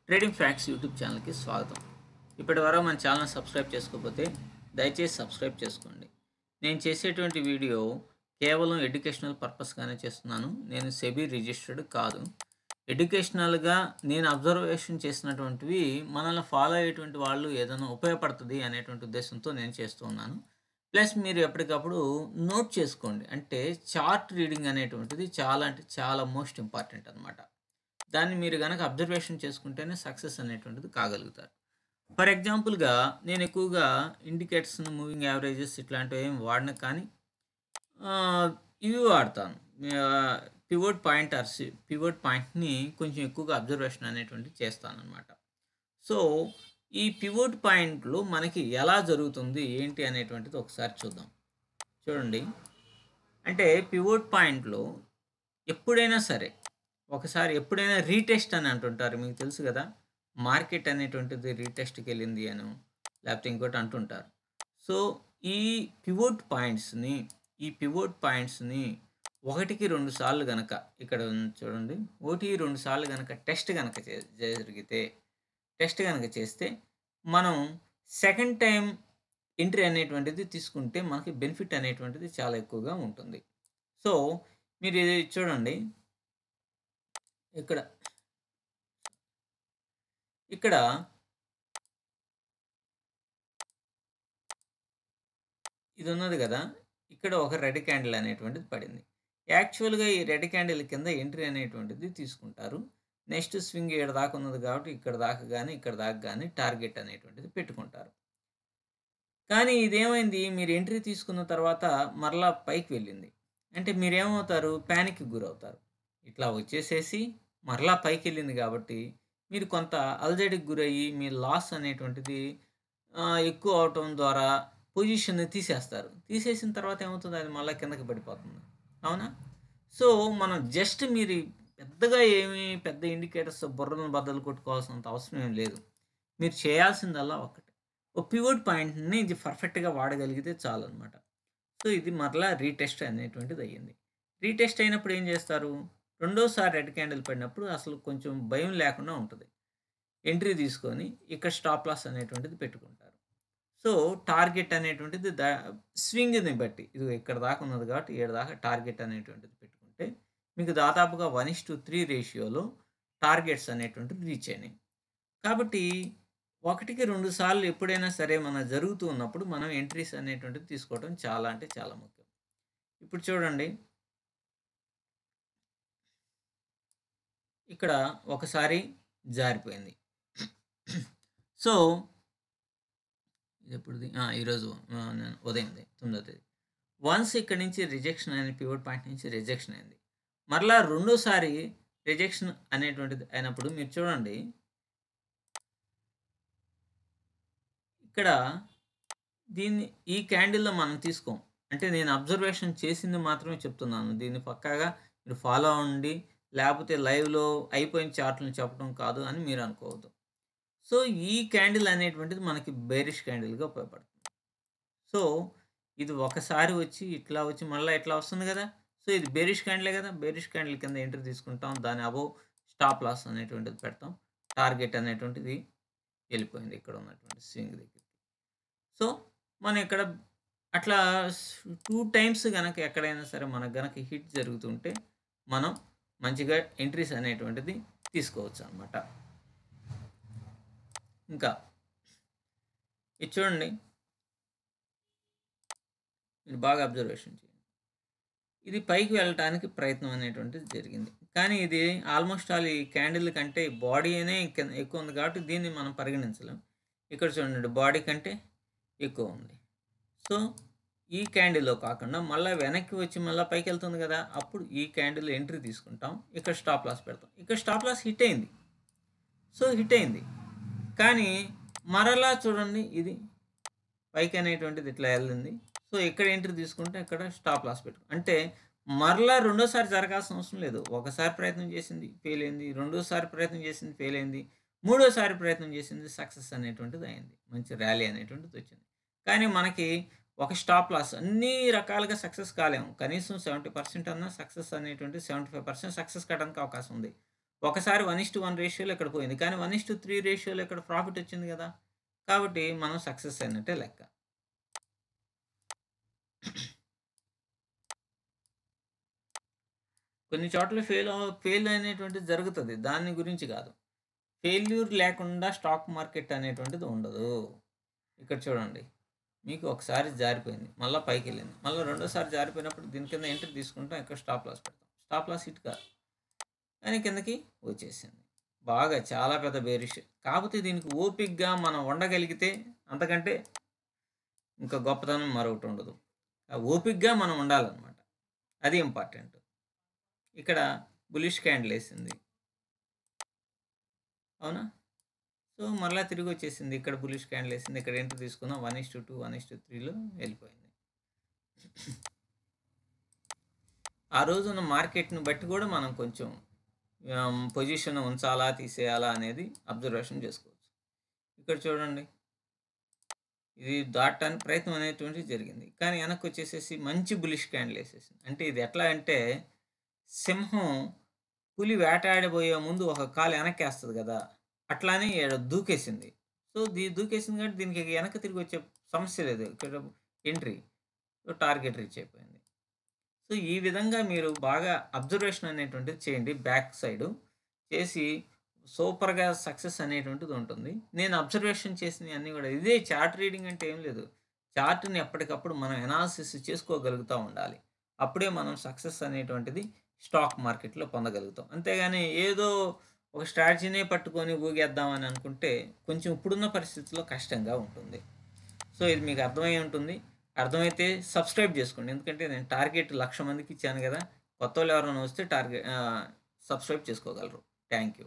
Trading facts YouTube ఛానల్కి స్వాగతం. ఇప్పటి వరకు మన ఛానల్ సబ్స్క్రైబ్ చేసుకోకపోతే దయచేసి సబ్స్క్రైబ్ చేసుకోండి. నేను చేసేటువంటి వీడియో కేవలం ఎడ్యుకేషనల్ పర్పస్గానే చేస్తున్నాను. నేను సెబీ రిజిస్టర్డ్ కాదు. ఎడ్యుకేషనల్గా నేను అబ్జర్వేషన్ చేసినటువంటివి మనల్ని ఫాలో అయ్యేటువంటి వాళ్ళు ఏదైనా ఉపయోగపడుతుంది అనేటువంటి ఉద్దేశంతో నేను చేస్తూ ఉన్నాను. ప్లస్ మీరు ఎప్పటికప్పుడు నోట్ చేసుకోండి. అంటే చార్ట్ రీడింగ్ అనేటువంటిది చాలా అంటే చాలా మోస్ట్ ఇంపార్టెంట్ అనమాట. దాన్ని మీరు గనక అబ్జర్వేషన్ చేసుకుంటేనే సక్సెస్ అనేటువంటిది కాగలుగుతారు. ఫర్ ఎగ్జాంపుల్‌గా నేను ఎక్కువగా ఇండికేటర్స్‌ను, మూవింగ్ యావరేజెస్ ఇట్లాంటివి ఏమి వాడను, కానీ ఇవి వాడతాను. పివోట్ పాయింట్‌ని కొంచెం ఎక్కువగా అబ్జర్వేషన్ అనేటువంటిది చేస్తాననమాట. సో, ఈ పివోట్ పాయింట్‌లో మనకి ఎలా జరుగుతుంది, ఏంటి అనేటువంటిది ఒకసారి చూద్దాం. చూడండి. అంటే పివోట్ పాయింట్‌లో ఎప్పుడైనా సరే, ఎప్పుడైనా రీటెస్ట్ అని అంటుంటారు. మీకు తెలుసు కదా! మార్కెట్ అనేటువంటిది రీటెస్ట్‌కెళ్ళింది అనో, లేకపోతే ఇంకోటి అంటుంటారు. సో, ఈ పివోట్ పాయింట్స్‌ని, ఈ పివోట్ పాయింట్స్‌ని 1కి 2 సార్లు గనక ఇక్కడ ఉంది చూడండి. 1, 2 సార్లు గనక టెస్ట్ గనక చేస్తే మనం సెకండ్ టైమ్ ఎంట్రీ అనేటువంటిది తీసుకుంటే మనకి బెనిఫిట్ అనేటువంటిది చాలా ఎక్కువగా ఉంటుంది. సో, మీరు ఇది చూడండి. ఇక్కడ ఇక్కడ ఇది ఉన్నది గదా! ఇక్కడ ఒక రెడ్ క్యాండిల్ అనేటువంటిది పడింది. యాక్చువల్‌గా ఈ రెడ్ క్యాండిల్ కింద ఎంట్రీ అనేటువంటిది తీసుకుంటారు. నెక్స్ట్ స్వింగ్ ఈడ దాకా ఉన్నది కాబట్టి ఇక్కడ దాకా గాని టార్గెట్ అనేటువంటిది పెట్టుకుంటారు. కానీ ఇదేమైంది, మీరు ఎంట్రీ తీసుకున్న తర్వాత మరలా పైకి వెళ్ళింది. అంటే మీరేమవుతారు, పానిక్‌కి గురవుతారు. ఇట్లా వచ్చేసేసి మరలా పైకెళ్ళింది కాబట్టి మీరు కొంత అలజడికి గురయ్యి మీ లాస్ అనేటువంటిది ఎక్కువ అవటం ద్వారా పొజిషన్‌ని తీసేస్తారు. తీసేసిన తర్వాత ఏమవుతుంది, అది మళ్ళా కిందకి పడిపోతుంది. అవునా? సో, మనం జస్ట్ మీరు పెద్దగా పెద్ద ఇండికేటర్స్ బుర్రను బద్దలు కొట్టుకోవాల్సినంత అవసరం ఏం లేదు. మీరు చేయాల్సిందల్లా ఒకటే. ఓ పివోట్ పాయింట్‌ని ఇది పర్ఫెక్ట్‌గా వాడగలిగితే చాలనమాట. సో, ఇది మరలా రీటెస్ట్ అనేటువంటిది అయ్యింది. రీటెస్ట్ అయినప్పుడు ఏం చేస్తారు? రెండోసారి రెడ్ క్యాండిల్ పడినప్పుడు అసలు కొంచెం భయం లేకుండా ఉంటది. ఎంట్రీ తీసుకొని ఇక్కడ స్టాప్ లాస్ అనేటువంటిది పెట్టుకుంటారు. సో, టార్గెట్ అనేటువంటిది స్వింగ్‌ని బట్టి, ఇదిగో ఇక్కడ దాకా ఉన్నది కాబట్టి ఈడ దాకా టార్గెట్ అనేటువంటిది పెట్టుకుంటే మీకు దాదాపుగా 1:3 రేషియోలో టార్గెట్స్ అనేటువంటివి రీచ్ అయినాయి. కాబట్టి 1కి 2 సార్లు ఎప్పుడైనా సరే జరుగుతూ ఉన్నప్పుడు మనం ఎంట్రీస్ అనేటువంటివి తీసుకోవడం చాలా అంటే చాలా ముఖ్యం. ఇప్పుడు చూడండి. ఇక్కడ ఒకసారి జారిపోయింది. సో, ఇదెప్పుడుది? ఈరోజు ఉదయంది 9వ తేదీ. వన్స్ ఇక్కడి నుంచి రిజెక్షన్ అనే పివోట్ పాయింట్ నుంచి రిజెక్షన్ అయింది. మరలా రెండోసారి రిజెక్షన్ అనేటువంటిది అయినప్పుడు మీరు చూడండి. ఇక్కడ ఈ క్యాండిల్‌లో మనం తీసుకోం. అంటే నేను అబ్జర్వేషన్ చేసింది మాత్రమే చెప్తున్నాను. దీన్ని పక్కాగా మీరు ఫాలో అవ్వండి. లేపోతే లైవ్‌లో అయిపోయిన చార్ట్‌లని చెప్పడం కాదు అని మీరు అనుకోవద్దు. సో, ఈ క్యాండిల్ అనేటువంటిది మనకి బేరిష్ క్యాండిల్‌గా ఉపయోగపడుతుంది. సో, ఇది ఒకసారి వచ్చి, ఇట్లా వచ్చి, మళ్ళా ఇట్లా వస్తుంది గదా! సో, ఇది బేరిష్ క్యాండిలే గదా! బేరిష్ క్యాండిల్ కింద ఎంట్రీ తీసుకుంటాం. దాని అబోవ్ స్టాప్ లాస్ అనేటువంటిది పెడతాం. టార్గెట్ అనేటువంటిది వెళ్ళిపోయింది ఇక్కడ ఉన్నటువంటి స్వింగ్ దగ్గరికి. సో, మనం ఇక్కడ అట్లా 2 టైమ్స్ గనక ఎక్కడైనా సరే మనకు గనక హిట్ జరుగుతుంటే, మనం మంచిగా ఎంట్రీస్ అనేటువంటిది తీసుకోవచ్చనమాట. ఇంకా ఇది చూడండి. మీరు బాగా అబ్జర్వేషన్ చేయండి. ఇది పైకి వెళ్ళటానికి ప్రయత్నం అనేటువంటిది జరిగింది. కానీ ఇది ఆల్మోస్ట్ ఆల్ ఈ క్యాండిల్ కంటే బాడీనే ఎక్కువ ఉంది కాబట్టి దీన్ని మనం పరిగణించలేం. ఇక్కడ చూడండి, బాడీ కంటే ఎక్కువ ఉంది. సో, ఈ క్యాండిల్‌లో కాకుండా మళ్ళా వెనక్కి వచ్చి మళ్ళా పైకెళ్తుంది గదా! అప్పుడు ఈ క్యాండిల్ ఎంట్రీ తీసుకుంటాం. ఇక్కడ స్టాప్ లాస్ పెడతాం. ఇక్కడ స్టాప్ లాస్ హిట్ అయింది. సో, హిట్ అయింది. కానీ మరలా చూడండి, ఇది పైకి అనేటువంటిది ఇట్లా ఎళ్ళింది. సో, ఇక్కడ ఎంట్రీ తీసుకుంటే ఇక్కడ స్టాప్ లాస్ అంటే మరలా రెండోసారి జరగాల్సిన అవసరం లేదు. ఒకసారి ప్రయత్నం చేసింది, ఫెయిల్ అయింది. రెండోసారి ప్రయత్నం చేసింది, ఫెయిల్ అయింది. మూడోసారి ప్రయత్నం చేసింది, సక్సెస్ అనేటువంటిది అయింది. మంచి ర్యాలీ అనేటువంటిది వచ్చింది. కానీ మనకి ఒక స్టాప్ లాస్ అన్ని రకాలుగా సక్సెస్ కాలేము. కనీసం 70% అన్నా సక్సెస్ అనేటువంటిది 75% సక్సెస్ కావడానికి అవకాశం ఉంది. ఒకసారి 1:1 రేషియోలో ఇక్కడ పోయింది. కానీ 1:3 రేషియోలో ఇక్కడ ప్రాఫిట్ వచ్చింది కదా! కాబట్టి మనం సక్సెస్ అయినట్టే లెక్క. కొన్ని చోట్ల ఫెయిల్ అనేటువంటిది జరుగుతది. దాని గురించి కాదు. ఫెయిల్యూర్ లేకుండా స్టాక్ మార్కెట్ అనేటువంటిది ఉండదు. ఇక్కడ చూడండి. మీకు ఒకసారి జారిపోయింది. మళ్ళా పైకెళ్ళింది. మళ్ళా రెండోసారి జారిపోయినప్పుడు దీని కింద ఎంట్రీ తీసుకుంటాం. ఇక్కడ స్టాప్ లాస్ పెడతాం. స్టాప్ లాస్ హిట్ కాదు. కానీ కిందకి వచ్చేసింది. బాగా చాలా పెద్ద బేరిష్. కాకపోతే దీనికి ఓపికగా మనం ఉండగలిగితే అంతకంటే ఇంకా గొప్పతనం మరొకటి ఉండదు. ఆ ఓపికగా మనం ఉండాలన్నమాట. అది ఇంపార్టెంట్. ఇక్కడ బులిష్ క్యాండిల్ ఏసింది. అవునా? సో, మరలా తిరిగి వచ్చేసింది. ఇక్కడ బులిష్ క్యాండిల్ ఏసింది. ఇక్కడ ఎంట్రీ తీసుకున్నాం. 1:2, 1:3లో వెళ్ళిపోయింది. ఆ రోజున్న మార్కెట్‌ని బట్టి కూడా మనం కొంచెం పొజిషన్ ఉంచాలా, తీసేయాలా అనేది అబ్జర్వేషన్ చేసుకోవచ్చు. ఇక్కడ చూడండి. ఇది దాటడానికి ప్రయత్నం అనేటువంటిది జరిగింది. కానీ వెనక్కి వచ్చేసేసి మంచి బులిష్ క్యాండిల్ ఏసేసింది. అంటే ఇది ఎట్లా అంటే సింహం పులి వేటాడబోయే ముందు ఒక కాలు వెనక్కేస్తది కదా! అట్లానే ఈడ దూకేసింది. సో, దూకేసింది కాబట్టి దీనికి వెనక్కి తిరిగి వచ్చే సమస్య లేదు. ఇక్కడ ఎంట్రీ. సో, టార్గెట్ రీచ్ అయిపోయింది. సో, ఈ విధంగా మీరు బాగా అబ్జర్వేషన్ అనేటువంటిది చేయండి బ్యాక్ సైడు. చేసి సూపర్‌గా సక్సెస్ అనేటువంటిది ఉంటుంది. నేను అబ్జర్వేషన్ చేసినయన్నీ కూడా ఇదే చార్ట్ రీడింగ్ అంటే ఏం లేదు. చార్ట్‌ని ఎప్పటికప్పుడు మనం అనాలిసిస్ చేసుకోగలుగుతా ఉండాలి. అప్పుడే మనం సక్సెస్ అనేటువంటిది స్టాక్ మార్కెట్‌లో పొందగలుగుతాం. అంతేగాని ఏదో ఒక స్ట్రాటజీనే పట్టుకొని ఊగేద్దాం అని అనుకుంటే కొంచెం ఇప్పుడున్న పరిస్థితుల్లో కష్టంగా ఉంటుంది. సో, ఇది మీకు అర్థమై ఉంటుంది. అర్థమైతే సబ్స్క్రైబ్ చేసుకోండి. ఎందుకంటే నేను టార్గెట్ 1,00,000 మందికి ఇచ్చాను కదా! కొత్తోళ్ళు ఎవరైనా వస్తే సబ్స్క్రైబ్ చేసుకోగలరు. Thank you.